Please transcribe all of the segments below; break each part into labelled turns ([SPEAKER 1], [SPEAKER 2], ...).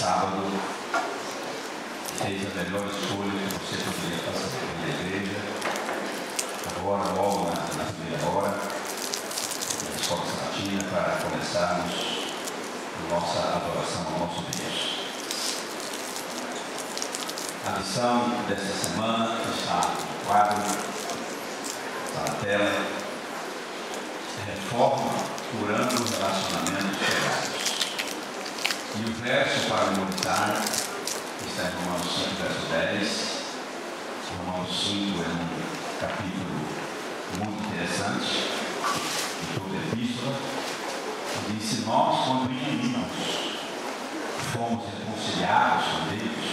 [SPEAKER 1] sábado fez a melhor escolha que você poderia fazer na igreja. Agora, logo na primeira hora, na escola sabatina, para começarmos a nossa adoração ao nosso Deus. A lição desta semana está no quadro, está na tela: reforma curando relacionamentos quebrados. E o verso para memorizar está em Romanos 5, verso 10. Romanos 5 é um capítulo muito interessante de toda a epístola. Diz: se nós, quando inimigos, fomos reconciliados com Deus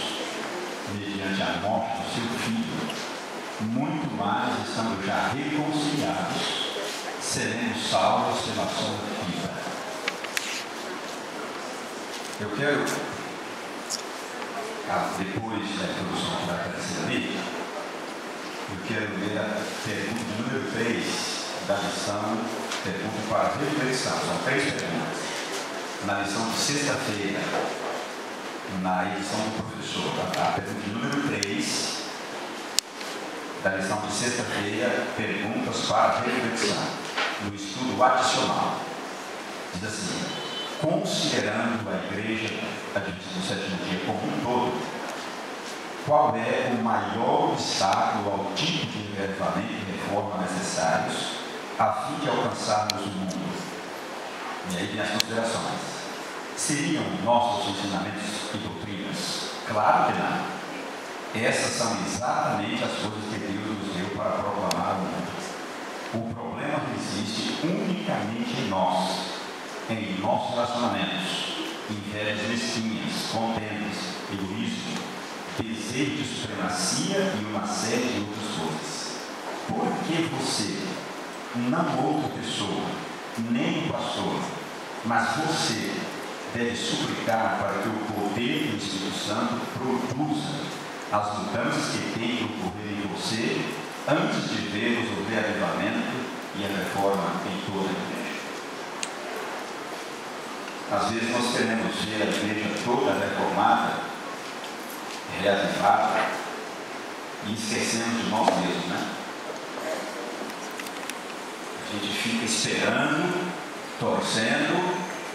[SPEAKER 1] mediante a morte do seu Filho, muito mais, estando já reconciliados, seremos salvos pela sua vida. Eu quero, depois da introdução que vai aparecer ali, eu quero ler a pergunta número 3 da lição, pergunta para reflexão. São 3 perguntas. Na lição de sexta-feira, na edição do professor, a pergunta número 3 da lição de sexta-feira, perguntas para reflexão, no estudo adicional. Diz assim: considerando a igreja adventista do sétimo dia como um todo, qual é o maior obstáculo ao tipo de reavivamento e reforma necessários a fim de alcançarmos o mundo? E aí vem as considerações. Seriam nossos ensinamentos e doutrinas? Claro que não. Essas são exatamente as coisas que Deus nos deu para proclamar o mundo. O problema resiste unicamente em nós, em nossos relacionamentos, invejas mesquinhas, contendas, egoísmo, desejo de supremacia e uma série de outras coisas. Por que você, não outra pessoa, nem o pastor, mas você, deve suplicar para que o poder do Espírito Santo produza as mudanças que tem que ocorrer em você antes de vermos o reavivamento e a reforma em toda a igreja? Às vezes nós queremos ver a igreja toda reformada, reavivada, e esquecemos de nós mesmos, né? A gente fica esperando, torcendo,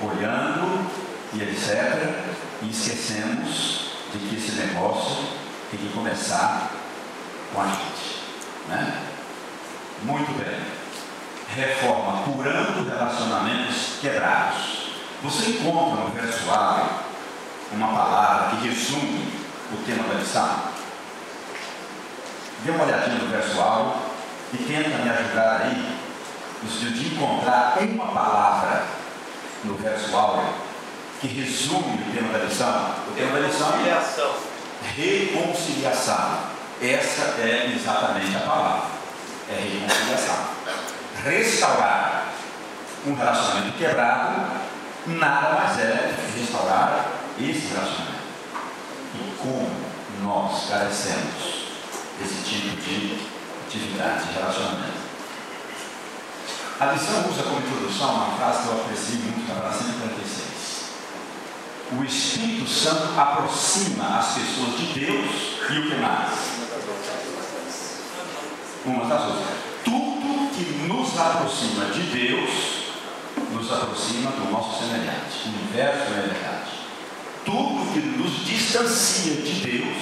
[SPEAKER 1] olhando e etc. E esquecemos de que esse negócio tem que começar com a gente, né? Muito bem. Reforma curando relacionamentos quebrados. Você encontra no verso A uma palavra que resume o tema da lição? Dê uma olhadinha no verso A e tenta me ajudar aí no sentido de encontrar uma palavra no verso A que resume o tema da lição. O tema da lição é ação. Reconciliação. Essa é exatamente a palavra. É reconciliação. Restaurar um relacionamento quebrado nada mais é restaurar esse relacionamento. E como nós carecemos desse tipo de atividade, de relacionamento. A lição usa como introdução uma frase que eu aprecio muito, na frase 146. O Espírito Santo aproxima as pessoas de Deus e o que mais? Umas das outras. Tudo que nos aproxima de Deus nos aproxima do nosso semelhante. O inverso é verdade. Tudo que nos distancia de Deus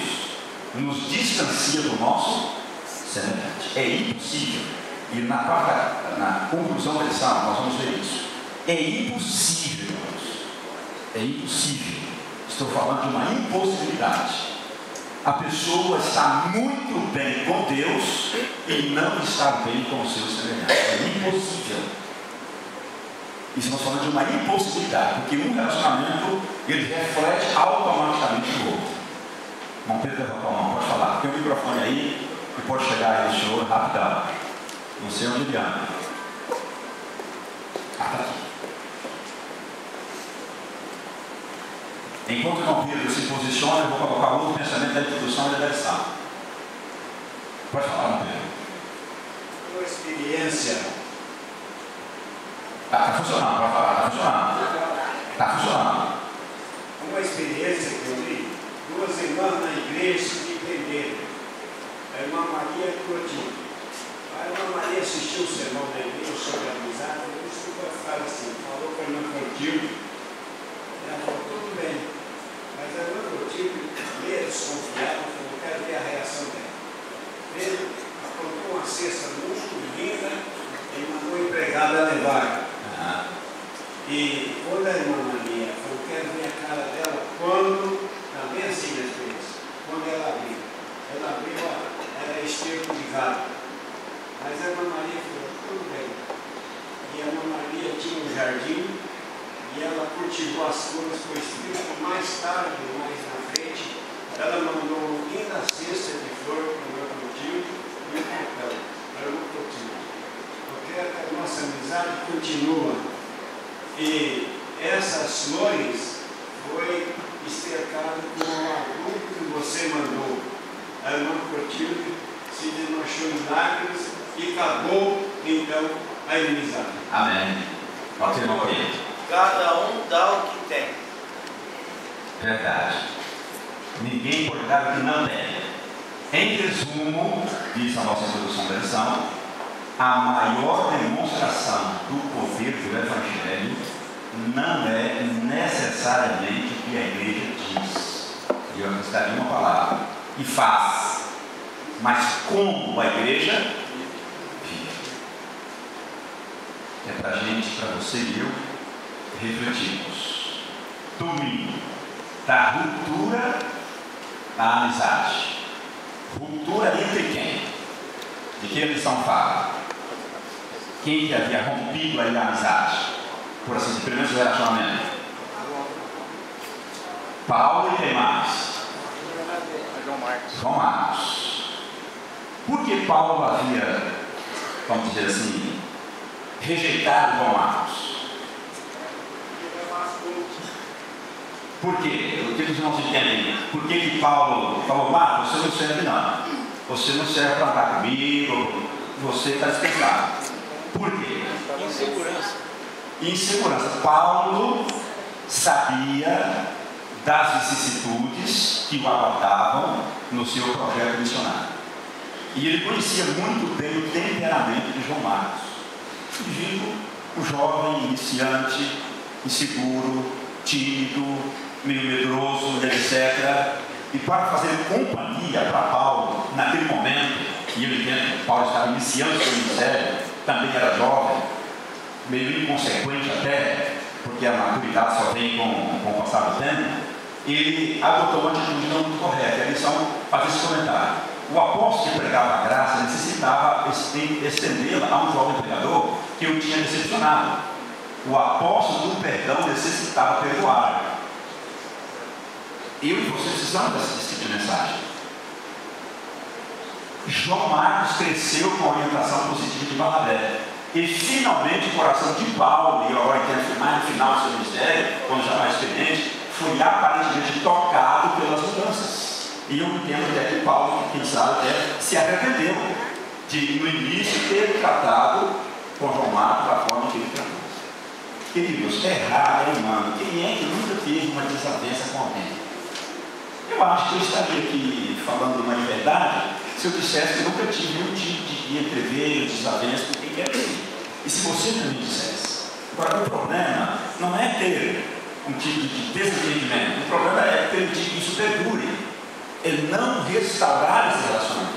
[SPEAKER 1] nos distancia do nosso semelhante. É impossível. E na conclusão da lição nós vamos ver isso. É impossível, irmãos. É impossível. Estou falando de uma impossibilidade. A pessoa está muito bem com Deus e não está bem com o seu semelhante. É impossível. E estamos falando de uma impossibilidade, porque um relacionamento ele reflete automaticamente o outro. Irmão Pedro, levantar a mão, pode falar. Tem um microfone aí que pode chegar aí no senhor rapidão. Não sei onde ele anda. Está aqui. Enquanto o irmão Pedro se posiciona, eu vou colocar outro pensamento da introdução e da lição. Pode falar, irmão Pedro.
[SPEAKER 2] Uma experiência.
[SPEAKER 1] Está funcionando, pode falar, está funcionando. Está funcionando.
[SPEAKER 2] Uma experiência que eu li, duas irmãs na igreja me entenderam. A irmã Maria Coutinho. A irmã Maria assistiu o sermão da igreja sobre a amizade, e escutou a frase assim, falou com a irmã Coutinho. Ela falou, tudo bem. Mas a irmã Coutinho, meio desconfiada, falou, quero ver a reação dela. Ele apontou uma cesta muito linda e mandou o empregado a levar. E quando a irmã Maria falou, quero ver a cara dela, quando, também assim na experiência, quando ela abriu, era esterco de gado. Mas a irmã Maria falou, tudo bem. E a irmã Maria tinha um jardim e ela cultivou as flores com espírito. Mais tarde, mais na frente, ela mandou uma linda cesta de flor para o meu cultivo e um papel para o meu cultivo. Eu quero que a nossa amizade continue. E essas flores foi estercado com o adulto que você mandou. A irmã Coutinho se desmanchou em lágrimas e acabou, então, a inimizade.
[SPEAKER 1] Amém. Pode ser uma coisa.
[SPEAKER 3] Cada um dá o que tem.
[SPEAKER 1] Verdade. Ninguém pode dar o que não tem. Em resumo, diz a nossa introdução da lição, a maior demonstração do poder do Evangelho não é necessariamente o que a igreja diz. E eu acrescentaria uma palavra. E faz. Mas como a igreja vive. É para a gente, para você e eu, refletirmos. Domingo, da ruptura à amizade. Ruptura entre quem? De que a lição fala? Quem que havia rompido aí a amizade? Por assim dizer, pelo menos o relacionamento. Paulo e quem mais? João Marcos. Por que Paulo havia, vamos dizer assim, rejeitado João Marcos? Por quê? O que os irmãos entendem? Por que Paulo falou, Marcos, você não serve não. Você não serve para andar comigo, você está dispensado. Por quê?
[SPEAKER 3] Insegurança.
[SPEAKER 1] Insegurança. Paulo sabia das vicissitudes que o aguardavam no seu projeto missionário. E ele conhecia muito bem o temperamento de João Marcos. Digo, um jovem iniciante, inseguro, tímido, meio medroso, etc. E para fazer companhia para Paulo, naquele momento, e eu entendo que Paulo estava iniciando seu ministério, também era jovem, meio inconsequente até, porque a maturidade só vem com o passar do tempo, ele adotou uma atitude não muito correta. A lição faz esse comentário. O apóstolo que pregava a graça necessitava estendê-la a um jovem pregador que o tinha decepcionado. O apóstolo do perdão necessitava perdoar. Eu e você precisamos desse tipo de mensagem. João Marcos cresceu com a orientação positiva de Barnabé. E finalmente o coração de Paulo, e agora entendo mais no final do seu ministério, quando já mais experiente, foi aparentemente tocado pelas mudanças. E eu entendo até que Paulo, quem sabe, até se arrependeu de, no início, ter tratado com João Marcos da forma que ele tratou. Queridos, errar é humano. Quem é que nunca teve uma desavença com alguém? Eu acho que eu estaria aqui falando uma verdade se eu dissesse que eu nunca tive um tipo de entreveiro, desavença com quem quer ter. E se você também dissesse. Agora, o problema não é ter um tipo de desentendimento. O problema é permitir que isso perdure. É não restaurar esse relacionamento.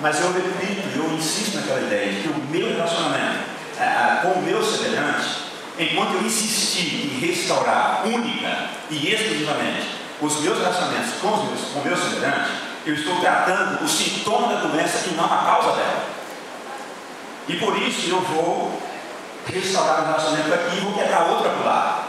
[SPEAKER 1] Mas eu repito, eu insisto naquela ideia de que o meu relacionamento com o meu semelhante, enquanto eu insistir em restaurar única e exclusivamente os meus relacionamentos com o meu semelhante, eu estou tratando o sintoma da doença e não a causa dela. E por isso eu vou restaurar o relacionamento aqui e vou quebrar outra para o lado.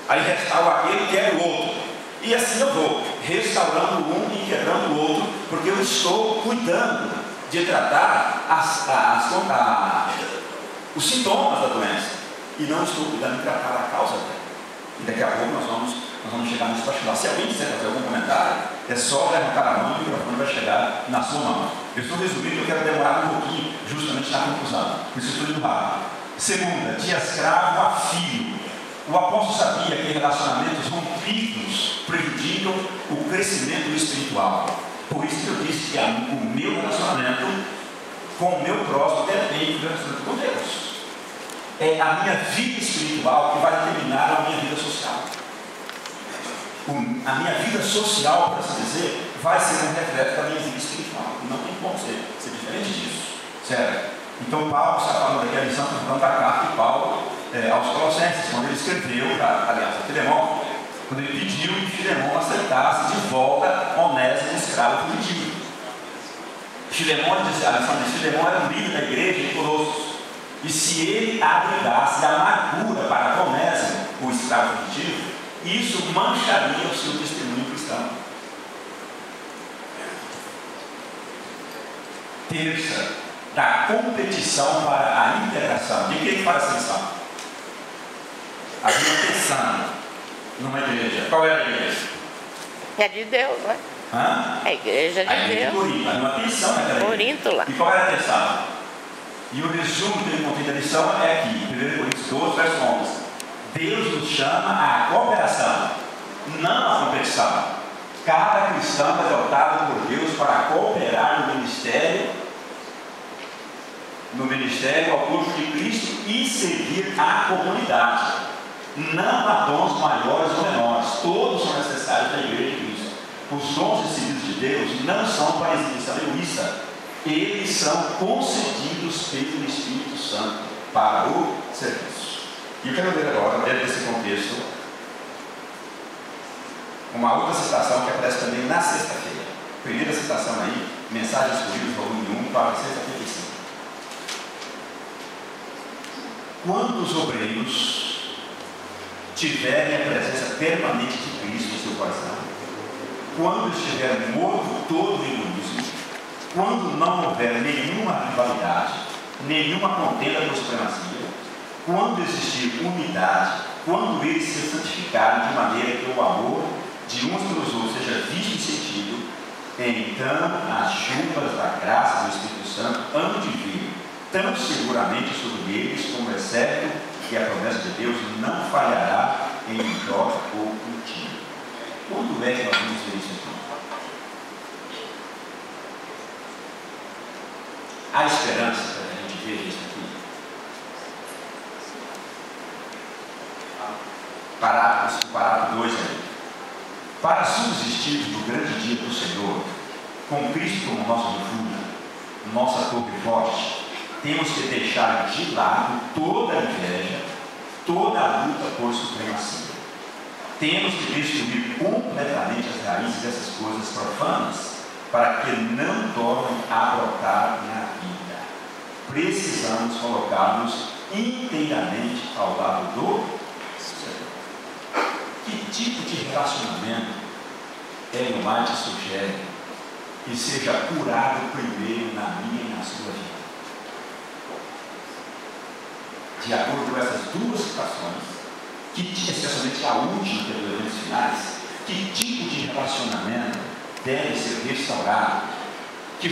[SPEAKER 1] Aí restauro aquele e quebro o outro. E assim eu vou restaurando um e quebrando o outro, porque eu estou cuidando de tratar os sintomas da doença e não estou cuidando de tratar a causa dela. E daqui a pouco nós vamos chegar nesse particular. Se alguém quiser fazer algum comentário, é só levantar a mão e o microfone vai chegar na sua mão. Eu estou resumindo, eu quero demorar um pouquinho justamente na conclusão, por isso eu estou indo rápido. Segunda, de escravo a filho. O apóstolo sabia que relacionamentos rompidos prejudicam o crescimento espiritual. Por isso que eu disse que o meu relacionamento com o meu próximo depende do relacionamento com Deus. É a minha vida espiritual que vai determinar a minha vida social. A minha vida social, por assim dizer, vai ser um reflexo da minha vida espiritual. Não tem como ser diferente disso. Certo? Então Paulo está falando aqui, a lição está falando da carta de Paulo aos Colossenses, quando ele escreveu, aliás, a Filemão, quando ele pediu que Filemão aceitasse de volta Onésimo, escravo fugitivo. Filemão, a lição de Filemão era um líder da igreja de Colossos. E se ele abrigasse a amargura para Onésimo, o escravo fugitivo, isso mancharia o seu testemunho cristão. Terça, da competição para a integração. De que ele faz essa lição? Havia tensão numa igreja. Qual era a igreja?
[SPEAKER 4] É de Deus, né?
[SPEAKER 1] Hã?
[SPEAKER 4] A igreja de
[SPEAKER 1] A igreja de
[SPEAKER 4] Deus.
[SPEAKER 1] Corinto. Havia uma tensão naquela igreja.
[SPEAKER 4] Corinto lá.
[SPEAKER 1] E qual era a tensão? E o resumo que ele contém da lição é aqui, 1 Coríntios 12, verso 11. Deus nos chama à cooperação, não à competição. Cada cristão é dotado por Deus para cooperar no ministério ao corpo de Cristo e servir à comunidade. Não há dons maiores ou menores, todos são necessários na igreja de Cristo. Os dons recebidos de Deus não são para exibição egoísta, eles são concedidos pelo Espírito Santo para o serviço. E eu quero ler agora, dentro desse contexto, uma outra citação que aparece também na sexta-feira. Primeira citação aí, Mensagens Corridas, volume 1, para sexta-feira. Quando os obreiros tiverem a presença permanente de Cristo no seu coração, quando estiver morto todo o egoísmo, quando não houver nenhuma rivalidade, nenhuma contenda por supremacia, quando existir unidade, quando eles se santificarem de maneira que o amor de uns pelos outros seja visto e sentido, então as chuvas da graça do Espírito Santo hão de vir tão seguramente sobre eles, como é certo que a promessa de Deus não falhará em Jó ou em Tiro. Quando é que nós vamos ver isso aqui? Há esperança para que a gente veja isso aqui? Parágrafo 2 aí. Para subsistir no grande dia do Senhor, com Cristo como nosso refúgio, nossa torre forte, temos que deixar de lado toda a inveja, toda a luta por supremacia. Temos que destruir completamente as raízes dessas coisas profanas para que não tornem a brotar na vida. Precisamos colocá-los inteiramente ao lado do Senhor. Que tipo de relacionamento Ellen White sugere que seja curado primeiro na minha e na sua vida? De acordo com essas duas situações, especialmente a última que é dos eventos finais, que tipo de relacionamento deve ser restaurado, que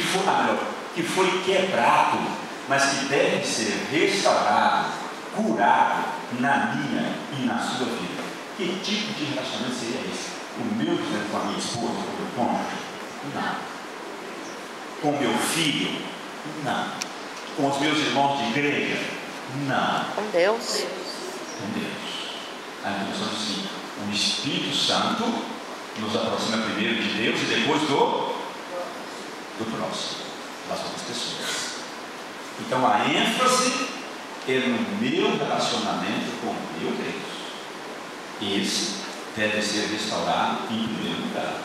[SPEAKER 1] foi quebrado, mas que deve ser restaurado, curado na minha e na sua vida? Que tipo de relacionamento seria esse? O meu com a minha esposa, com o meu cônjuge? Não. Com o meu filho? Não. Com os meus irmãos de igreja? Não.
[SPEAKER 4] Com Deus.
[SPEAKER 1] Com Deus. A introdução diz assim: o Espírito Santo nos aproxima primeiro de Deus e depois do próximo, das outras pessoas. Então a ênfase é no meu relacionamento com o meu Deus. Esse deve ser restaurado em primeiro lugar.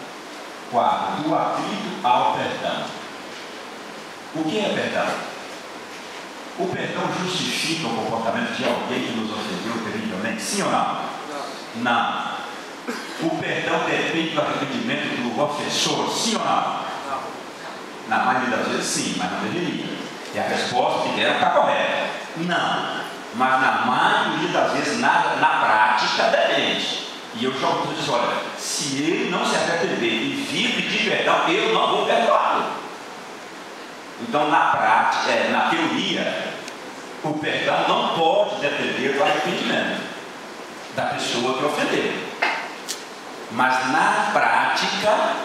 [SPEAKER 1] 4. Do atrito ao perdão. O que é perdão? O perdão justifica o comportamento de alguém que nos ofendeu terrivelmente? Sim ou não? Não. O perdão depende do arrependimento do ofensor? Sim ou não? Na maioria das vezes sim, mas não deveria. E a resposta que deram está correta. Não. Mas na maioria das vezes, na prática, depende. E eu já disse: olha, se ele não se arrepender e vir pedir perdão, eu não vou perdoá-lo. Então, na prática, na teoria, o perdão não pode depender do arrependimento da pessoa que ofendeu. Mas na prática,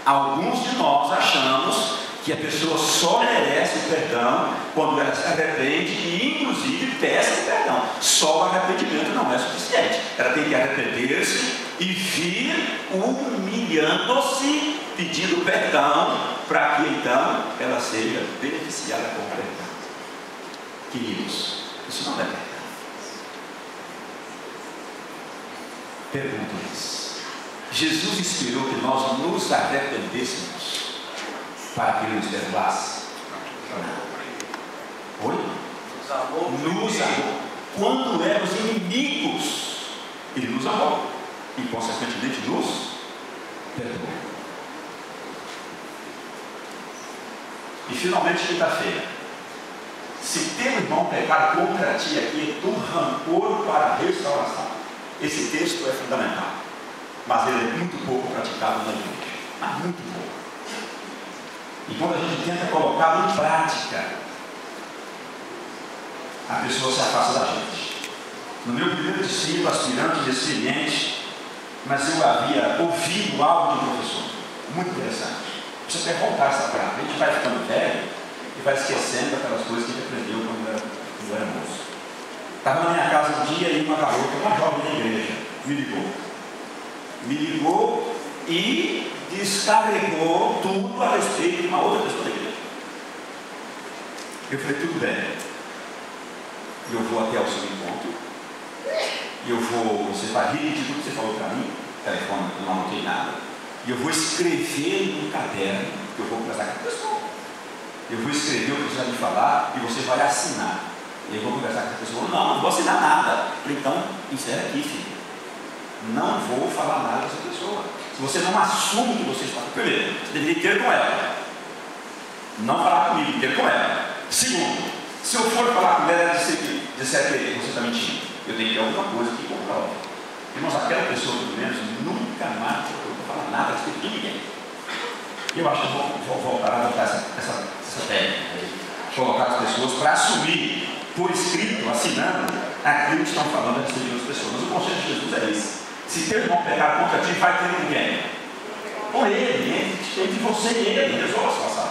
[SPEAKER 1] alguns de nós achamos que a pessoa só merece o perdão quando ela se arrepende e, inclusive, peça perdão. Só o arrependimento não é suficiente. Ela tem que arrepender-se e vir humilhando-se, pedindo perdão, para que então ela seja beneficiada com o perdão. Queridos, isso não é perdão. Pergunto-lhes: Jesus esperou que nós nos arrependêssemos para que Ele nos perdoasse? Oi? Nos amou. Quando éramos inimigos, Ele nos amou e, consequentemente, nos perdoou. E, finalmente, quinta-feira: se teu irmão pecar contra ti aqui, é do rancor para a restauração. Esse texto é fundamental, mas ele é muito pouco praticado na igreja. Mas muito pouco. E quando a gente tenta colocá-lo em prática, a pessoa se afasta da gente. No meu primeiro discípulo, aspirante e experiente, mas eu havia ouvido algo do professor, muito interessante. Você quer voltar essa prática. A gente vai ficando velho e vai esquecendo aquelas coisas que a gente aprendeu quando era moço. Estava na minha casa um dia e uma garota, uma jovem da igreja, me ligou e descarregou tudo a respeito de uma outra pessoa da igreja. Eu falei: tudo bem, eu vou até o seu encontro, você vai repetir tudo que você falou para mim, telefone, eu não anotei nada, e eu vou escrever num caderno que eu vou conversar com a pessoa. Eu vou escrever o que você vai me falar e você vai assinar. Eu vou conversar com a pessoa: não vou assinar nada. Então, encerra aqui, filho. Não vou falar nada dessa pessoa. Se você não assume que você está... Primeiro, você deveria ter com ela. Não falar comigo, ter com ela. Segundo, se eu for falar com ela, ela disser que você está mentindo, eu tenho que ter alguma coisa que comprova. Irmãos, aquela pessoa, pelo menos, nunca mais eu vou falar nada a respeito de ninguém. E eu acho que eu vou voltar a adotar essa técnica. Colocar as pessoas para assumir por escrito, assinando aquilo que estão falando a respeito de outras pessoas. Mas o conselho de Jesus é esse: se teu irmão pecar contra ti, vai ter ninguém. Com ele, entre você e ele, resolva a situação.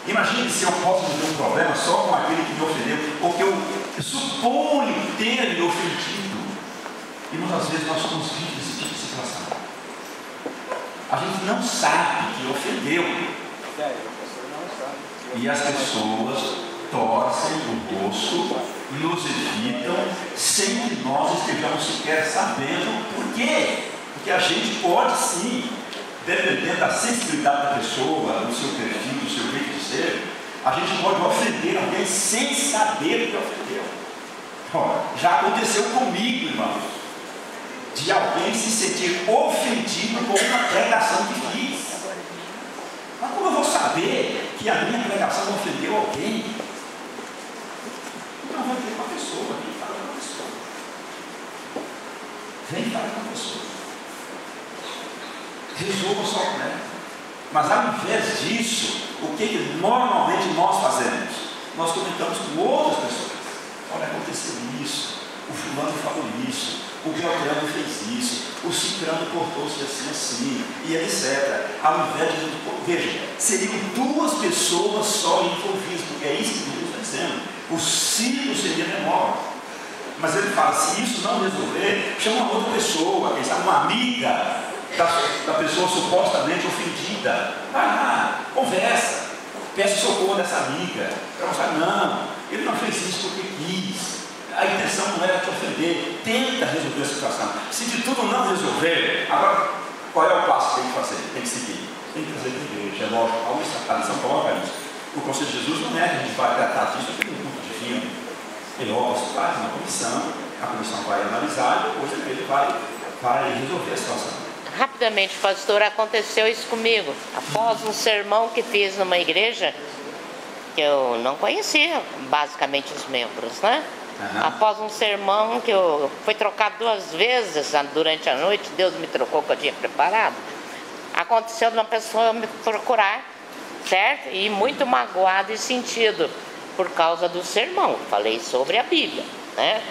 [SPEAKER 1] Imagine se eu posso ter um problema só com aquele que me ofendeu, ou que eu suponho ter me ofendido. E às vezes nós somos vítimas desse tipo de situação. A gente não sabe que ofendeu. E as pessoas torcem o rosto, nos evitam, sem que nós estejamos sequer sabendo por quê. Porque a gente pode sim, dependendo da sensibilidade da pessoa, do seu perfil, do seu jeito de ser, a gente pode ofender alguém sem saber o que ofendeu. Ora, já aconteceu comigo, irmãos, de alguém se sentir ofendido com uma pregação que fiz. Mas como eu vou saber que a minha pregação ofendeu alguém? Então vai ter com a pessoa, vem falar com a pessoa. Vem falar com a pessoa. Resolva só com ela. Mas ao invés disso, o que normalmente nós fazemos? Nós comentamos com outras pessoas. Olha, aconteceu isso, o fulano falou isso, o Beltrano fez isso, o Cicrano cortou-se assim, e etc. Ao invés de... Veja, seriam duas pessoas só envolvidas, porque é isso que Jesus está dizendo. O ciclo seria menor. Mas ele fala: se isso não resolver, chama uma outra pessoa, quem sabe uma amiga da pessoa supostamente ofendida. Vai lá, conversa, peça socorro dessa amiga. Para mostrar: não, ele não fez isso porque quis. A intenção não era te ofender. Tenta resolver a situação. Se de tudo não resolver, agora qual é o passo que tem que fazer? Tem que seguir. Tem que trazer para a igreja. É lógico, a lição coloca isso. O conselho de Jesus não é que a gente vai tratar disso aqui no culto divino. Ele faz uma comissão, a comissão vai analisar e depois ele vai resolver a situação.
[SPEAKER 4] Rapidamente, pastor, aconteceu isso comigo. Após um sermão que fiz numa igreja, que eu não conhecia basicamente os membros, né? Após um sermão que eu fui trocado 2 vezes durante a noite, Deus me trocou o que eu tinha preparado. Aconteceu de uma pessoa me procurar, certo? E muito magoado e sentido por causa do sermão. Falei sobre a Bíblia, né?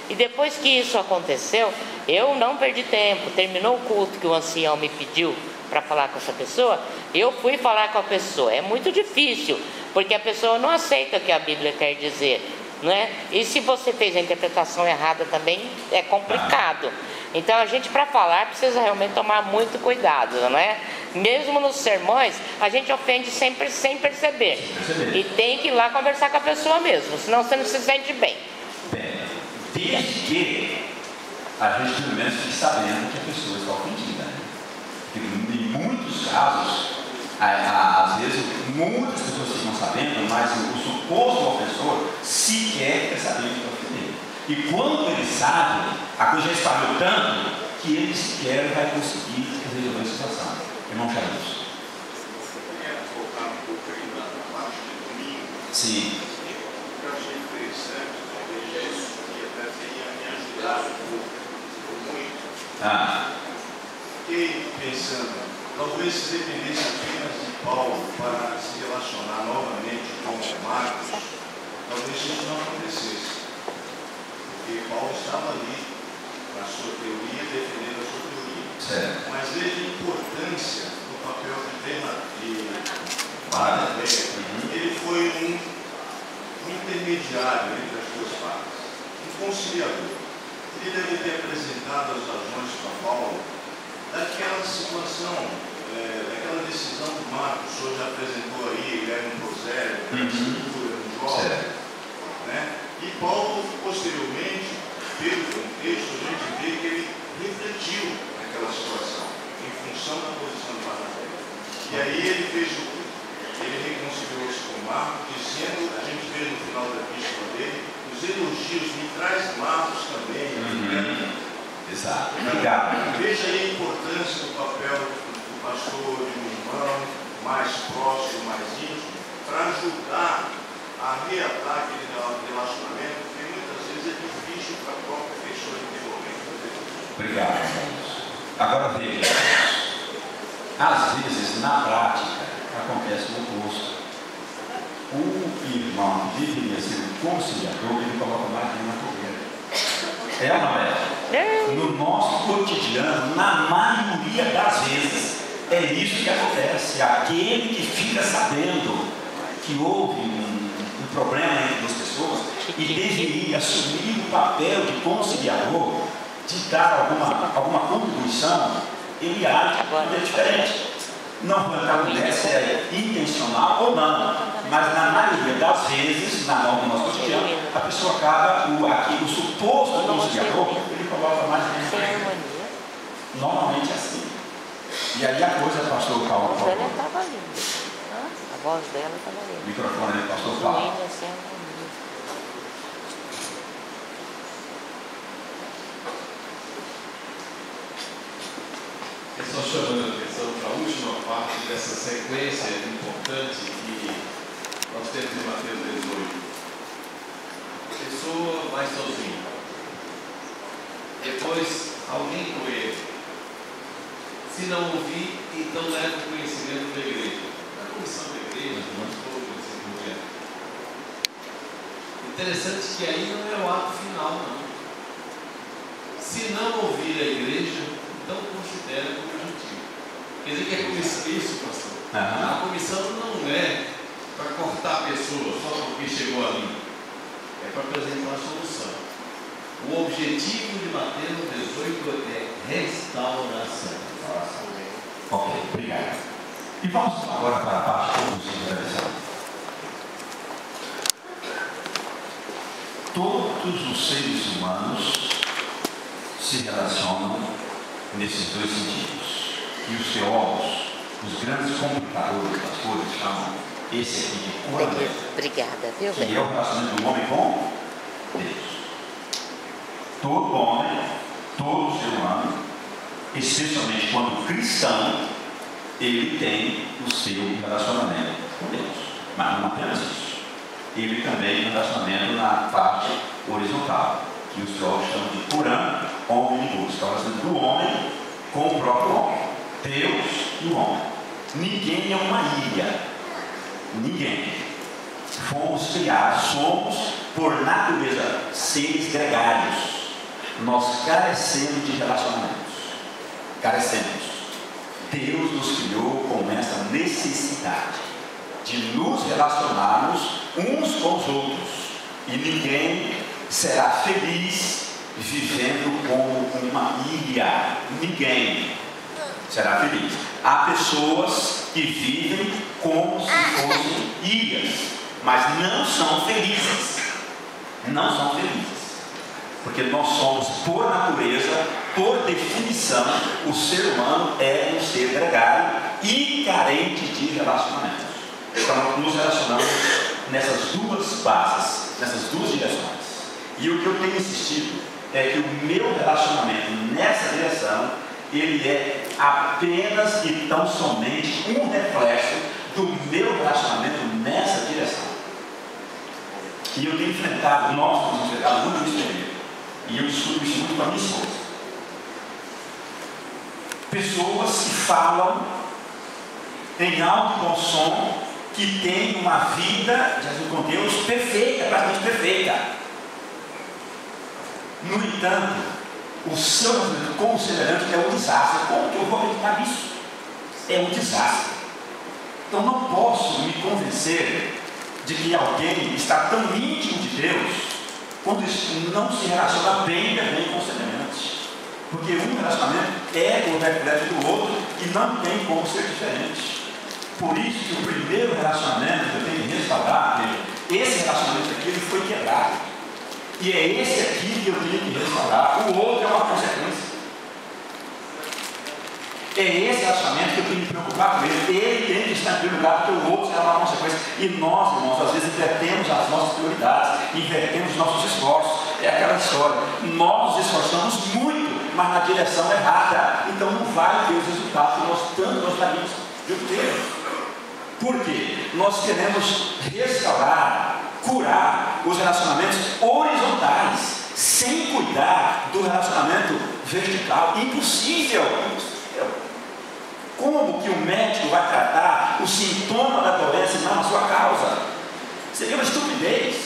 [SPEAKER 4] E depois que isso aconteceu, eu não perdi tempo. Terminou o culto que o ancião me pediu para falar com essa pessoa, eu fui falar com a pessoa. É muito difícil, porque a pessoa não aceita o que a Bíblia quer dizer, não é? E se você fez a interpretação errada também, é complicado. Então a gente, para falar, precisa realmente tomar muito cuidado, não é? Mesmo nos sermões, a gente ofende sempre sem perceber. E tem que ir lá conversar com a pessoa mesmo, senão você não se sente bem.
[SPEAKER 1] Desde que a gente pelo menos fique sabendo que a pessoa está ofendida, né? Porque em muitos casos, às vezes, muitas pessoas ficam sabendo, mas o suposto ofensor sequer quer saber que está ofendendo. E quando ele sabe, a coisa já espalhou tanto que ele sequer vai conseguir resolver a situação. Irmão Carlos. Sim.
[SPEAKER 5] Eu achei interessante, talvez isso que até tenha me ajudado muito. Fiquei pensando, talvez se dependesse apenas de Paulo para se relacionar novamente com Marcos, talvez isso não acontecesse. Porque Paulo estava ali, na sua teoria, defendendo a sua teoria.
[SPEAKER 1] Certo.
[SPEAKER 5] Mas veja a importância do papel de Barnabé. Ele foi um intermediário entre as duas partes, um conciliador. Ele deve ter apresentado as razões para Paulo daquela situação, daquela decisão do Marcos. O senhor já apresentou aí, ele era um prosélito, uma escritura, um jovem. Né? E Paulo, posteriormente, pelo contexto, a gente vê que ele refletiu naquela situação, em função da posição de Barnabé. E aí ele fez o que? Ele reconciliou-se com Marcos, dizendo, a gente vê no final da epístola dele, os elogios, me traz Marcos também.
[SPEAKER 1] Exato. Obrigado.
[SPEAKER 5] Veja aí a importância do papel do pastor, de um irmão mais próximo, mais íntimo, para ajudar a reatar aquele relacionamento, que muitas vezes é difícil para a própria pessoa interromper.
[SPEAKER 1] Obrigado, irmãos. Agora veja, às vezes na prática acontece o oposto. O irmão que deveria ser um conciliador, ele coloca mais lenha na fogueira. É uma verdade. No nosso cotidiano, na maioria das vezes, é isso que acontece. Aquele que fica sabendo que houve um problema entre duas pessoas e deveria assumir o papel de conciliador, de dar alguma contribuição, ele age de maneira diferente. Não acontece intencional ou não, mas na maioria das vezes, no nosso cotidiano, a pessoa acaba, o suposto conciliador, ele coloca mais dentro. Normalmente é assim. E aí a coisa, pastor Paulo.
[SPEAKER 4] A voz dela estava linda. A voz dela estava linda.
[SPEAKER 1] Microfone, pastor Paulo.
[SPEAKER 6] Eu estou chamando a atenção para a última parte dessa sequência importante que nós temos em Mateus 18. A pessoa vai sozinha. Depois, alguém com ele. Se não ouvir, então leva o conhecimento da igreja. Na comissão da igreja, nós todos, assim por diante. Interessante que aí não é o ato final, não. Se não ouvir a igreja, então considera como gentil. Quer dizer que a comissão, isso, pastor, a comissão não é para cortar a pessoa só porque chegou ali, é para apresentar a solução. O objetivo de Mateus 18 é restauração.
[SPEAKER 1] Ok, obrigado. E vamos agora para a parte conclusiva da lição. Todos os seres humanos se relacionam nesses dois sentidos. E os teólogos, os grandes complicadores das coisas, chamam esse aqui de coração.
[SPEAKER 4] Obrigada, viu,
[SPEAKER 1] que é o relacionamento do homem com Deus. Todo homem, todo ser humano, especialmente quando cristão, ele tem o seu relacionamento com Deus. Mas não apenas isso. Ele também tem um relacionamento na parte horizontal, que os teólogos chamam de Corã, homem de Deus. É o relacionamento do homem com o próprio homem. Deus e o homem. Ninguém é uma ilha. Ninguém. Fomos criados, somos, por natureza, seres gregários. nós carecemos de relacionamentos. Carecemos. Deus nos criou com essa necessidade de nos relacionarmos uns com os outros. E ninguém será feliz vivendo como uma ilha. Ninguém será feliz. Há pessoas que vivem como se fossem ilhas, mas não são felizes. Não são felizes. Porque nós somos, por natureza, por definição, o ser humano é um ser gregário e carente de relacionamentos. Então, nos relacionamos nessas duas bases, nessas duas direções. E o que eu tenho insistido é que o meu relacionamento nessa direção, ele é apenas e tão somente um reflexo do meu relacionamento nessa direção. E eu tenho enfrentado, nós temos enfrentado muito isso comigo. E eu estudo isso muito com a minha esposa. Pessoas que falam em alto e bom som que têm uma vida, Jesus, com Deus perfeita, praticamente perfeita. No entanto, o seu relacionamento com o semelhante é um desastre. Como que eu vou acreditar nisso? É um desastre. Então não posso me convencer de que alguém está tão íntimo de Deus quando não se relaciona bem também com o semelhante. Porque um relacionamento é o reflexo do outro e não tem como ser diferente. Por isso que o primeiro relacionamento que eu tenho que restaurar, esse relacionamento aqui ele foi quebrado. E é esse aqui que eu tenho que restaurar. O outro é uma consequência. É esse relacionamento que eu tenho que me preocupar com ele. Ele tem que estar em primeiro lugar, porque o outro será uma consequência. E nós, irmãos, às vezes invertemos as nossas prioridades, invertemos os nossos esforços. É aquela história. Nós nos esforçamos muito, mas na direção errada. Então não vai ter os resultados que nós tanto gostaríamos de obter. Por quê? Nós queremos restaurar, curar os relacionamentos horizontais, sem cuidar do relacionamento vertical. Impossível. Como que o médico vai tratar o sintoma da doença e não a sua causa? Seria uma estupidez.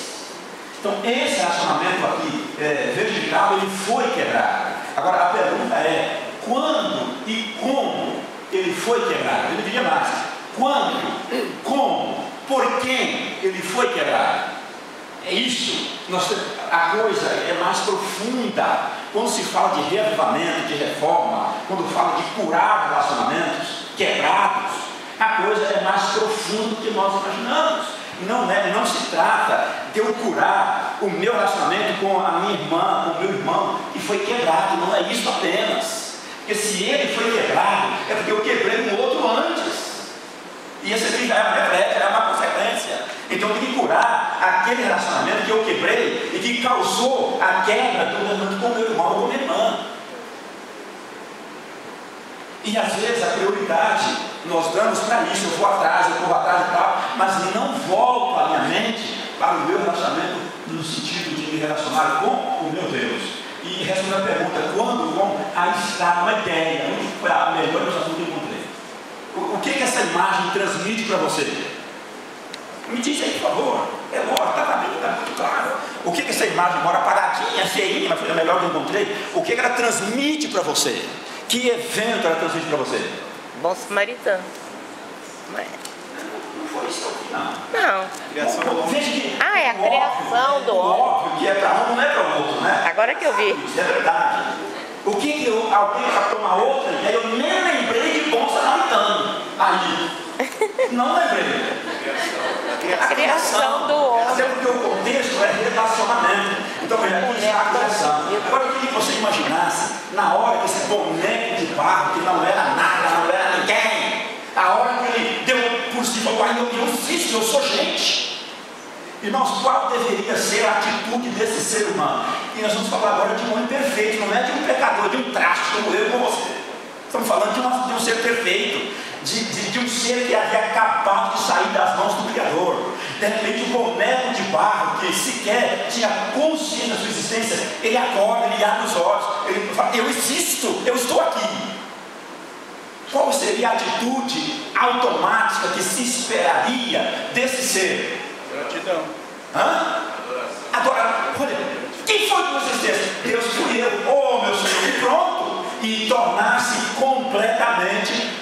[SPEAKER 1] Então esse relacionamento aqui vertical, ele foi quebrado. Agora a pergunta é, quando e como ele foi quebrado? Ele diria mais, quando, como, por quem ele foi quebrado? É isso, a coisa é mais profunda. Quando se fala de reavivamento, de reforma, quando fala de curar relacionamentos quebrados, a coisa é mais profunda do que nós imaginamos. Não se trata de eu curar o meu relacionamento com a minha irmã, com o meu irmão, que foi quebrado, não é isso apenas. Porque se ele foi quebrado, é porque eu quebrei um outro antes. E esse aqui já é uma reflexo, é uma consequência. Então eu tenho que curar aquele relacionamento que eu quebrei e que causou a quebra do relacionamento com o meu irmão ou com a minha irmã. E às vezes a prioridade nós damos para isso, eu vou atrás, eu corro atrás e tal, mas não volto a minha mente para o meu relacionamento no sentido de me relacionar com o meu Deus. E responder a pergunta, quando, como, aí está uma ideia, onde foi a melhor ilustração que eu encontrei. O que essa imagem transmite para você? Me diz aí, por favor. É lógico, está muito claro. O que essa imagem, embora apagadinha, feinha, mas foi a melhor que eu encontrei, o que ela transmite para você? Que evento ela transmite para você?
[SPEAKER 4] Bom samaritano.
[SPEAKER 1] Não foi isso aqui, não.
[SPEAKER 4] Não.
[SPEAKER 3] Criação do homem.
[SPEAKER 1] Veja que
[SPEAKER 4] É a criação do homem.
[SPEAKER 1] óbvio que é para um, não é para o outro, né?
[SPEAKER 4] Agora que eu vi.
[SPEAKER 1] Isso é verdade. O que alguém para tomar outra ideia, eu nem lembrei de bom samaritano. Aí. Não lembrei.
[SPEAKER 4] A criação do homem.
[SPEAKER 1] Até porque o contexto é relacionamento. Então, veja, aqui está a criação. Agora, eu queria que você imaginasse, na hora que esse boneco de barro, que não era nada, não era ninguém, a hora que ele deu por si, falou, eu existo, eu sou gente. Irmãos, qual deveria ser a atitude desse ser humano? E nós vamos falar agora de um homem perfeito, não é de um pecador, de um traste como eu e como você. Estamos falando de um ser perfeito, de um ser que havia acabado de sair das mãos do Criador. De repente, um boneco de barro que sequer tinha consciência da sua existência, ele acorda, ele abre os olhos, ele fala, eu existo, eu estou aqui. Qual seria a atitude automática que se esperaria desse ser?
[SPEAKER 3] Gratidão.
[SPEAKER 1] Agora, olha, Quem foi que vocês fez? Deus fui eu. Oh, meu Senhor, e pronto. E tornar-se completamente